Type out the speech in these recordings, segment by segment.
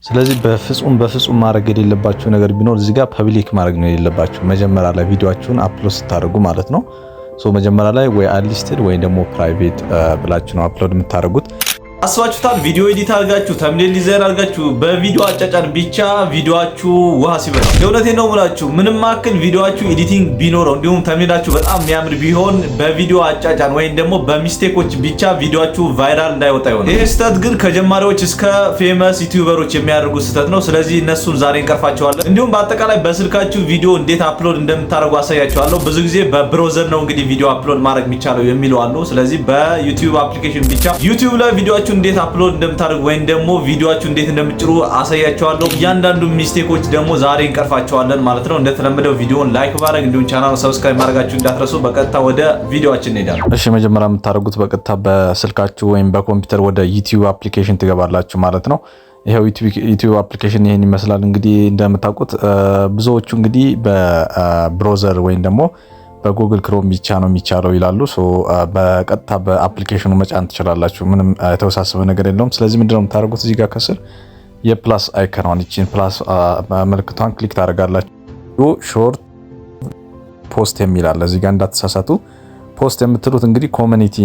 ስለዚህ በፍጹም ማድረግ የሌለባችሁ ነገር ቢኖር እዚህ ጋር ፐብሊክ ማድረግ ነው የሌለባችሁ መጀመሪያ ላይ ቪዲዮአችሁን አፕሎድ ስታደርጉ ማለት ነው። መጀመሪያ ላይ ወይ አንሊስትድ ወይ ደግሞ ፕራይቬት ብላችሁ ነው አፕሎድ የምታደርጉት። አስባችሁታል? ቪዲዮ ኤዲት አድርጋችሁ ተምኔል ዲዛይን አድርጋችሁ በቪዲዮ አጫጫን ብቻ ቪዲዮአችሁ ውሃ ሲበላ፣ የእውነቴን ነው የምላችሁ። ምንም አክል ቪዲዮአችሁ ኤዲቲንግ ቢኖረው እንዲሁም ተምኔላችሁ በጣም የሚያምር ቢሆን በቪዲዮ አጫጫን ወይም ደግሞ በሚስቴኮች ብቻ ቪዲዮአችሁ ቫይራል እንዳይወጣ ይሆናል። ይህ ስህተት ግን ከጀማሪዎች እስከ ፌመስ ዩቲዩበሮች የሚያደርጉት ስህተት ነው። ስለዚህ እነሱን ዛሬ እንቀርፋቸዋለን። እንዲሁም በአጠቃላይ በስልካችሁ ቪዲዮ እንዴት አፕሎድ እንደምታደርጉ አሳያቸዋለሁ። ብዙ ጊዜ በብሮዘር ነው እንግዲህ ቪዲዮ አፕሎድ ማድረግ የሚቻለው የሚለው አሉ። ስለዚህ በዩቲዩብ አፕሊኬሽን ብቻ ዩቲዩብ ላይ ቪዲዮአችሁ እንዴት አፕሎድ እንደምታደርጉ ወይም ደግሞ ቪዲዮአችሁ እንዴት እንደምትጭሩ አሳያችኋለሁ። እያንዳንዱ ሚስቴኮች ደግሞ ዛሬ እንቀርፋቸዋለን ማለት ነው። እንደተለመደው ቪዲዮውን ላይክ ማድረግ እንዲሁም ቻናሉን ሰብስክራይብ ማድረጋችሁ እንዳትረሱ። በቀጥታ ወደ ቪዲዮአችን እንሄዳለን። እሺ መጀመሪያ የምታደርጉት በቀጥታ በስልካችሁ ወይም በኮምፒውተር ወደ ዩቲዩብ አፕሊኬሽን ትገባላችሁ ማለት ነው። ይሄው ዩቲዩብ አፕሊኬሽን ይሄን ይመስላል። እንግዲህ እንደምታውቁት ብዙዎቹ እንግዲህ በብራውዘር ወይም ደግሞ በጉግል ክሮም ብቻ ነው የሚቻለው ይላሉ። በቀጥታ በአፕሊኬሽኑ መጫን ትችላላችሁ። ምንም የተወሳሰበ ነገር የለውም። ስለዚህ ምንድነው የምታደርጉት? እዚህ ጋር ከስር የፕላስ አይከኗን እቺን ፕላስ ምልክቷን ክሊክ ታደርጋላችሁ። ሾርት ፖስት የሚል አለ እዚህ ጋር እንዳትሳሳቱ። ፖስት የምትሉት እንግዲህ ኮሚኒቲ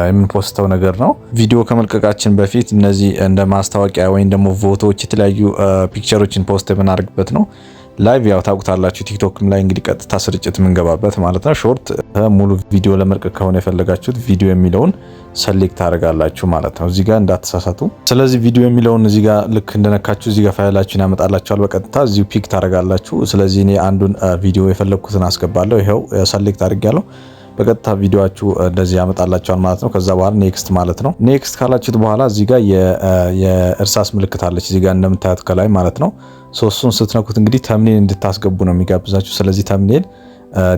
የምንፖስተው ነገር ነው። ቪዲዮ ከመልቀቃችን በፊት እነዚህ እንደ ማስታወቂያ ወይም ደግሞ ፎቶዎች፣ የተለያዩ ፒክቸሮችን ፖስት የምናደርግበት ነው። ላይቭ ያው ታውቁታላችሁ፣ ቲክቶክም ላይ እንግዲህ ቀጥታ ስርጭት የምንገባበት ማለት ነው። ሾርት ሙሉ ቪዲዮ ለመልቀቅ ከሆነ የፈለጋችሁት ቪዲዮ የሚለውን ሰሌክት ታደርጋላችሁ ማለት ነው። እዚህ ጋር እንዳትሳሳቱ። ስለዚህ ቪዲዮ የሚለውን እዚህ ጋር ልክ እንደነካችሁ እዚህ ጋር ፋይላችሁን ያመጣላችኋል። በቀጥታ እዚሁ ፒክ ታደርጋላችሁ። ስለዚህ እኔ አንዱን ቪዲዮ የፈለግኩትን አስገባለሁ። ይሄው ሰሌክት አድርጌያለሁ። በቀጥታ ቪዲዮአችሁ እንደዚህ ያመጣላችኋል ማለት ነው። ከዛ በኋላ ኔክስት ማለት ነው። ኔክስት ካላችሁት በኋላ እዚህ ጋር የእርሳስ ምልክት አለች እዚህ ጋር እንደምታዩት ከላይ ማለት ነው። እሱን ስትነኩት እንግዲህ ተምኔል እንድታስገቡ ነው የሚጋብዛችሁ። ስለዚህ ተምኔል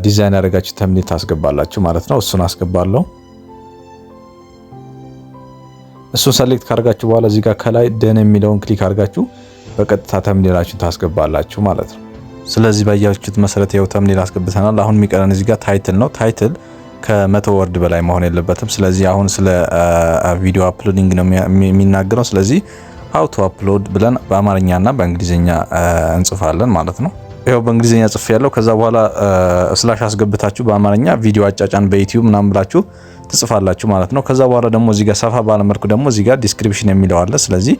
ዲዛይን ያደረጋችሁ ተምኔል ታስገባላችሁ ማለት ነው። እሱን አስገባለሁ። እሱን ሰሌክት ካደርጋችሁ በኋላ እዚህ ጋር ከላይ ደን የሚለውን ክሊክ አድርጋችሁ በቀጥታ ተምኔላችሁን ታስገባላችሁ ማለት ነው። ስለዚህ ባያችሁት መሰረት ያው ተምኔል አስገብተናል። አሁን የሚቀረን እዚህ ጋር ታይትል ነው። ታይትል ከ100 ወርድ በላይ መሆን የለበትም። ስለዚህ አሁን ስለ ቪዲዮ አፕሎዲንግ ነው የሚናገረው። ስለዚህ ሃው ቱ አፕሎድ ብለን በአማርኛና በእንግሊዝኛ እንጽፋለን ማለት ነው። ይሄው በእንግሊዝኛ ጽፍ ያለው ከዛ በኋላ ስላሽ አስገብታችሁ በአማርኛ ቪዲዮ አጫጫን በዩቲዩብ ምናምን ብላችሁ ትጽፋላችሁ ማለት ነው። ከዛ በኋላ ደግሞ እዚህ ጋር ሰፋ ባለ መልኩ ደግሞ እዚህ ጋር ዲስክሪፕሽን የሚለው አለ። ስለዚህ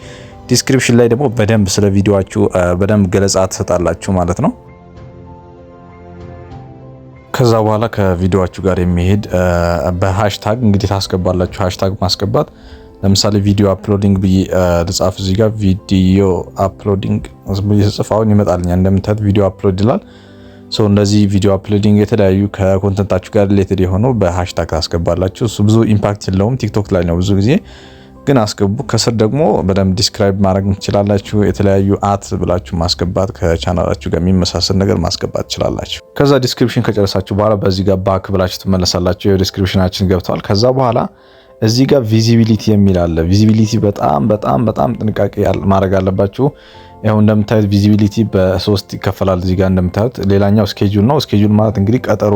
ዲስክሪፕሽን ላይ ደግሞ በደንብ ስለ ቪዲዮአችሁ በደንብ ገለጻ ትሰጣላችሁ ማለት ነው። ከዛ በኋላ ከቪዲዮአችሁ ጋር የሚሄድ በሃሽታግ እንግዲህ ታስገባላችሁ። ሃሽታግ ማስገባት ለምሳሌ ቪዲዮ አፕሎዲንግ ብዬ ልጻፍ እዚህ ጋር ቪዲዮ አፕሎዲንግ ብዬ ጽፋውን ይመጣልኛል። እንደምታዩት ቪዲዮ አፕሎድ ይላል። እንደዚህ ቪዲዮ አፕሎዲንግ የተለያዩ ከኮንተንታችሁ ጋር ሪሌትድ የሆኑ በሃሽታግ ታስገባላችሁ። እሱ ብዙ ኢምፓክት የለውም። ቲክቶክ ላይ ነው ብዙ ጊዜ ግን አስገቡ። ከስር ደግሞ በደንብ ዲስክራይብ ማድረግ ትችላላችሁ። የተለያዩ አት ብላችሁ ማስገባት ከቻናላችሁ ጋር የሚመሳሰል ነገር ማስገባት ትችላላችሁ። ከዛ ዲስክሪፕሽን ከጨረሳችሁ በኋላ በዚህ ጋር ባክ ብላችሁ ትመለሳላችሁ። የዲስክሪፕሽናችን ገብተዋል። ከዛ በኋላ እዚህ ጋር ቪዚቢሊቲ የሚል አለ። ቪዚቢሊቲ በጣም ጥንቃቄ ማድረግ አለባችሁ። ያው እንደምታዩት ቪዚቢሊቲ በሶስት ይከፈላል። እዚህ ጋር እንደምታዩት ሌላኛው ስኬጁል ነው። ስኬጁል ማለት እንግዲህ ቀጠሮ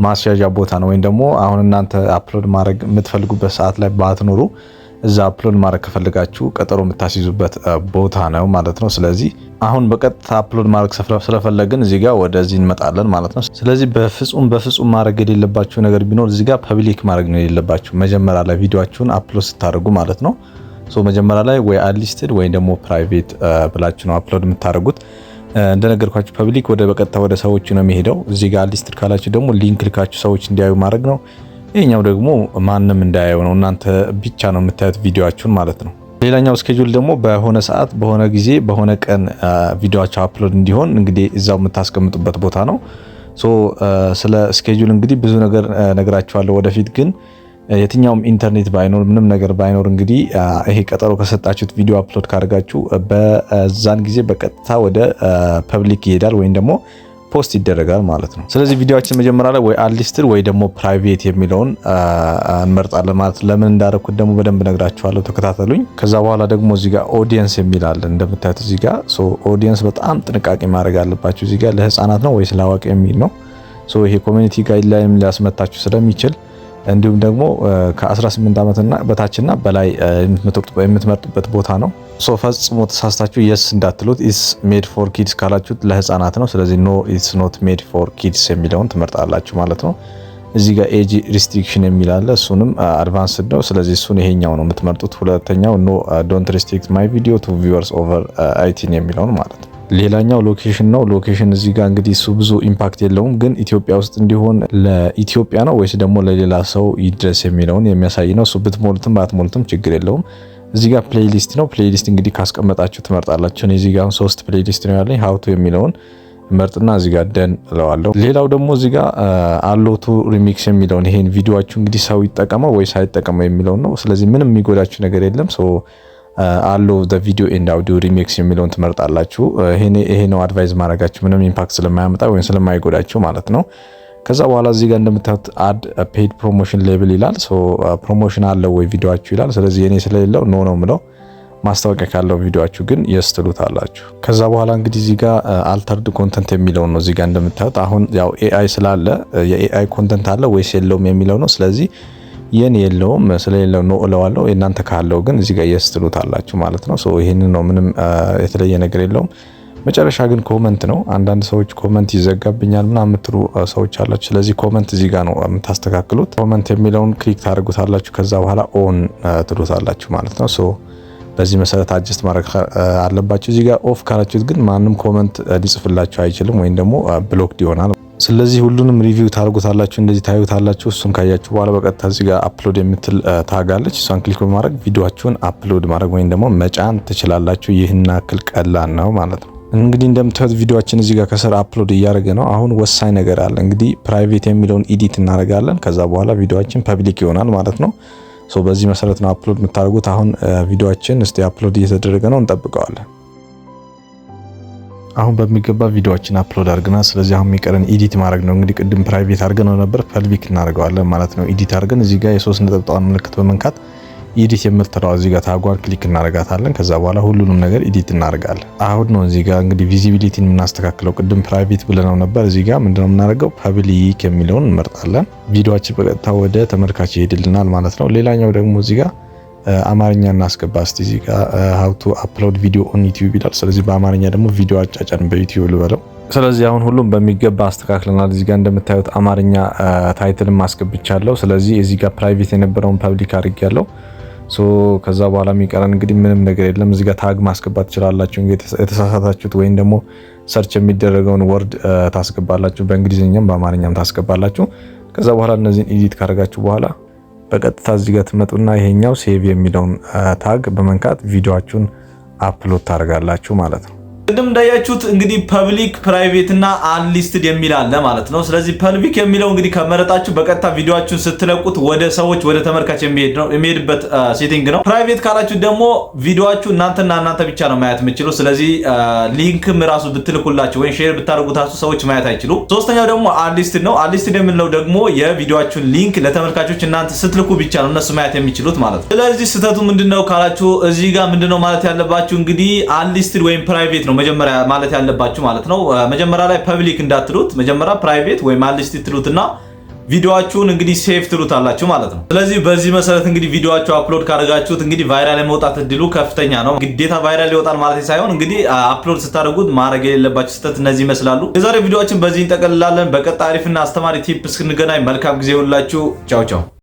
ማስያዣ ቦታ ነው። ወይም ደግሞ አሁን እናንተ አፕሎድ ማድረግ የምትፈልጉበት ሰዓት ላይ ባትኖሩ እዛ አፕሎድ ማድረግ ከፈልጋችሁ ቀጠሮ የምታስይዙበት ቦታ ነው ማለት ነው። ስለዚህ አሁን በቀጥታ አፕሎድ ማድረግ ስለፈለግን እዚህ ጋር ወደዚህ እንመጣለን ማለት ነው። ስለዚህ በፍጹም ማድረግ የሌለባችሁ ነገር ቢኖር እዚህ ጋር ፐብሊክ ማድረግ ነው የሌለባችሁ መጀመሪያ ላይ ቪዲዮአችሁን አፕሎድ ስታደርጉ ማለት ነው። መጀመሪያ ላይ ወይ አንሊስትድ ወይ ደግሞ ፕራይቬት ብላችሁ ነው አፕሎድ የምታደርጉት። እንደነገርኳችሁ ፐብሊክ በቀጥታ ወደ ሰዎች ነው የሚሄደው። እዚህ ጋር አንሊስትድ ካላችሁ ደግሞ ሊንክ ልካችሁ ሰዎች እንዲያዩ ማድረግ ነው። ይሄኛው ደግሞ ማንም እንዳያየው ነው፣ እናንተ ብቻ ነው የምታዩት ቪዲዮአችሁን ማለት ነው። ሌላኛው ስኬጁል ደግሞ በሆነ ሰዓት በሆነ ጊዜ በሆነ ቀን ቪዲዮአችሁ አፕሎድ እንዲሆን እንግዲህ እዛው የምታስቀምጡበት ቦታ ነው። ስለ ስኬጁል እንግዲህ ብዙ ነገር ነግራችኋለሁ ወደፊት። ግን የትኛውም ኢንተርኔት ባይኖር ምንም ነገር ባይኖር እንግዲህ ይሄ ቀጠሮ ከሰጣችሁት ቪዲዮ አፕሎድ ካደርጋችሁ በዛን ጊዜ በቀጥታ ወደ ፐብሊክ ይሄዳል ወይም ደግሞ ፖስት ይደረጋል ማለት ነው። ስለዚህ ቪዲዮአችን መጀመሪያ ላይ ወይ አንሊስትድ ወይ ደግሞ ፕራይቬት የሚለውን እንመርጣለን ማለት ነው። ለምን እንዳደረኩት ደግሞ በደንብ ነግራችኋለሁ፣ ተከታተሉኝ። ከዛ በኋላ ደግሞ እዚህ ጋር ኦዲየንስ የሚል አለ እንደምታዩት እዚህ ጋር። ኦዲየንስ በጣም ጥንቃቄ ማድረግ አለባችሁ። እዚህ ጋር ለህፃናት ነው ወይስ ለአዋቂ የሚል ነው። ይሄ ኮሚኒቲ ጋይድላይን ሊያስመታችሁ ስለሚችል እንዲሁም ደግሞ ከ18 ዓመትና በታችና በላይ የምትመርጡበት ቦታ ነው። ሶ ፈጽሞ ተሳስታችሁ የስ እንዳትሉት። ኢስ ሜድ ፎር ኪድስ ካላችሁት ለህፃናት ነው። ስለዚህ ኖ ኢትስ ኖት ሜድ ፎር ኪድስ የሚለውን ትመርጣላችሁ ማለት ነው። እዚህ ጋር ኤጅ ሪስትሪክሽን የሚል አለ። እሱንም አድቫንስድ ነው። ስለዚህ እሱን ይሄኛው ነው የምትመርጡት። ሁለተኛው ኖ ዶንት ሪስትሪክት ማይ ቪዲዮ ቱ ቪወርስ ኦቨር 18 የሚለውን ማለት ነው። ሌላኛው ሎኬሽን ነው። ሎኬሽን እዚህ ጋር እንግዲህ እሱ ብዙ ኢምፓክት የለውም፣ ግን ኢትዮጵያ ውስጥ እንዲሆን ለኢትዮጵያ ነው ወይስ ደግሞ ለሌላ ሰው ይድረስ የሚለውን የሚያሳይ ነው። እሱ ብትሞሉትም ባትሞሉትም ችግር የለውም። እዚህ ጋር ፕሌይሊስት ነው። ፕሌይሊስት እንግዲህ ካስቀመጣችሁ ትመርጣላችሁ። እዚህ ጋር 3 ፕሌይሊስት ነው ያለኝ። ሀውቱ የሚለውን መርጥና እዚህ ጋር ደን እለዋለሁ። ሌላው ደግሞ እዚህ ጋር አሎቱ ሪሚክስ የሚለውን ይሄን ቪዲዮአችሁ እንግዲህ ሰው ይጠቀመው ወይስ አይጠቀመው የሚለውን ነው። ስለዚህ ምንም የሚጎዳችሁ ነገር የለም። ሶ አሎ ዘ ቪዲዮ ኤንድ አውዲዮ ሪሚክስ የሚለውን ትመርጣላችሁ። ይሄ ነው አድቫይዝ ማድረጋችሁ ምንም ኢምፓክት ስለማያመጣ ወይም ስለማይጎዳችሁ ማለት ነው። ከዛ በኋላ እዚህ ጋር እንደምታዩት አድ ፔድ ፕሮሞሽን ሌብል ይላል። ሶ ፕሮሞሽን አለው ወይ ቪዲዮአችሁ ይላል። ስለዚህ እኔ ስለሌለው ኖ ነው የምለው። ማስታወቂያ ካለው ቪዲዮአችሁ ግን የስ ትሉታላችሁ። ከዛ በኋላ እንግዲህ እዚህ ጋር አልተርድ ኮንተንት የሚለው ነው። እዚህ ጋር እንደምታዩት አሁን ያው ኤአይ ስላለ የኤአይ ኮንተንት አለ ወይስ የለውም የሚለው ነው። ስለዚህ የኔ የለውም ስለሌለው ነው እለዋለሁ። የእናንተ ካለው ግን እዚህ ጋር የስ ትሉታላችሁ ማለት ነው። ሶ ይሄንን ነው፣ ምንም የተለየ ነገር የለውም። መጨረሻ ግን ኮመንት ነው። አንዳንድ ሰዎች ኮመንት ይዘጋብኛል ምናምን የምትሉ ሰዎች አላችሁ። ስለዚህ ኮመንት እዚህ ጋር ነው የምታስተካክሉት። ኮመንት የሚለውን ክሊክ ታደርጉታላችሁ። ከዛ በኋላ ኦን ትሉታላችሁ ማለት ነው። ሶ በዚህ መሰረት አጀስት ማድረግ አለባችሁ። እዚህ ጋር ኦፍ ካላችሁት ግን ማንም ኮመንት ሊጽፍላችሁ አይችልም ወይም ደግሞ ብሎክድ ይሆናል። ስለዚህ ሁሉንም ሪቪው ታርጉታላችሁ፣ እንደዚህ ታዩታላችሁ። እሱን ካያችሁ በኋላ በቀጥታ እዚህ ጋር አፕሎድ የምትል ታጋለች። እሷን ክሊክ በማድረግ ቪዲዮአችሁን አፕሎድ ማድረግ ወይም ደግሞ መጫን ትችላላችሁ። ይህን ያክል ቀላል ነው ማለት ነው። እንግዲህ እንደምታዩት ቪዲዮአችን እዚህ ጋር ከስር አፕሎድ እያደረገ ነው። አሁን ወሳኝ ነገር አለ። እንግዲህ ፕራይቬት የሚለውን ኤዲት እናደርጋለን። ከዛ በኋላ ቪዲዮአችን ፐብሊክ ይሆናል ማለት ነው። ሶ በዚህ መሰረት ነው አፕሎድ የምታደርጉት። አሁን ቪዲዮአችን እስቲ አፕሎድ እየተደረገ ነው፣ እንጠብቀዋለን። አሁን በሚገባ ቪዲዮአችን አፕሎድ አድርገናል። ስለዚህ አሁን የሚቀረን ኤዲት ማድረግ ነው። እንግዲህ ቅድም ፕራይቬት አድርገነው ነበር፣ ፐብሊክ እናደርገዋለን ማለት ነው። ኤዲት አድርገን እዚህ ጋር የሶስት ነጠብጣብ ምልክት በመንካት ኤዲት የምትለው እዚህ ጋር ታጓር ክሊክ እናደርጋታለን። ከዛ በኋላ ሁሉንም ነገር ኤዲት እናደርጋለን። አሁን ነው እዚህ ጋር እንግዲህ ቪዚቢሊቲን የምናስተካክለው። ቅድም ፕራይቬት ብለነው ነበር። እዚህ ጋር ምንድነው የምናደርገው? ፐብሊክ የሚለውን እንመርጣለን። ቪዲዮአችን በቀጥታ ወደ ተመልካች ይሄድልናል ማለት ነው። ሌላኛው ደግሞ እዚህ ጋር አማርኛ እናስገባ። እስቲ እዚህ ጋር how to upload video on YouTube ይላል። ስለዚህ በአማርኛ ደግሞ ቪዲዮ አጫጫን በዩቲዩብ ልበለው። ስለዚህ አሁን ሁሉም በሚገባ አስተካክለናል። እዚህ ጋር እንደምታዩት አማርኛ ታይትልም አስገብቻለሁ። ስለዚህ እዚህ ጋር ፕራይቬት የነበረውን ፐብሊክ አድርጌያለሁ። ሶ ከዛ በኋላ የሚቀረን እንግዲህ ምንም ነገር የለም። እዚህ ጋር ታግ ማስገባት ትችላላችሁ። እንግዲህ የተሳሳታችሁት ወይም ደግሞ ሰርች የሚደረገውን ወርድ ታስገባላችሁ። በእንግሊዝኛም በአማርኛም ታስገባላችሁ። ከዛ በኋላ እነዚህን ኤዲት ካደረጋችሁ በኋላ በቀጥታ እዚህ ጋር ትመጡና ይሄኛው ሴቭ የሚለውን ታግ በመንካት ቪዲዮአችሁን አፕሎድ ታደርጋላችሁ ማለት ነው። ቅድም እንዳያችሁት እንግዲህ ፐብሊክ ፕራይቬት እና አንሊስትድ የሚል አለ ማለት ነው። ስለዚህ ፐብሊክ የሚለው እንግዲህ ከመረጣችሁ በቀጥታ ቪዲዮአችሁን ስትለቁት ወደ ሰዎች ወደ ተመልካች የሚሄድበት ሴቲንግ ነው። ፕራይቬት ካላችሁ ደግሞ ቪዲዮአችሁ እናንተና እናንተ ብቻ ነው ማየት የምትችሉ። ስለዚህ ሊንክም ራሱ ብትልኩላችሁ ወይም ሼር ብታደርጉታችሁ ሰዎች ማየት አይችሉም። ሶስተኛው ደግሞ አንሊስትድ ነው። አንሊስትድ የሚለው ደግሞ የቪዲዮአችሁን ሊንክ ለተመልካቾች እናንተ ስትልኩ ብቻ ነው እነሱ ማየት የሚችሉት ማለት ነው። ስለዚህ ስህተቱ ምንድነው ካላችሁ እዚህ ጋር ምንድነው ማለት ያለባችሁ እንግዲህ አንሊስትድ ወይም ፕራይቬት ነው መጀመሪያ ማለት ያለባችሁ ማለት ነው። መጀመሪያ ላይ ፐብሊክ እንዳትሉት መጀመሪያ ፕራይቬት ወይም አንሊስትድ ትሉትና ቪዲዮአችሁን እንግዲህ ሴቭ ትሉታላችሁ ማለት ነው። ስለዚህ በዚህ መሰረት እንግዲህ ቪዲዮአችሁ አፕሎድ ካደረጋችሁት እንግዲህ ቫይራል የመውጣት እድሉ ከፍተኛ ነው። ግዴታ ቫይራል ይወጣል ማለት ሳይሆን እንግዲህ አፕሎድ ስታደርጉት ማድረግ የሌለባችሁ ስህተት እነዚህ ይመስላሉ። የዛሬ ቪዲዮአችን በዚህ እንጠቀልላለን። በቀጣይ አሪፍና አስተማሪ ቲፕ እስክንገናኝ መልካም ጊዜ ይሁንላችሁ። ቻው ቻው።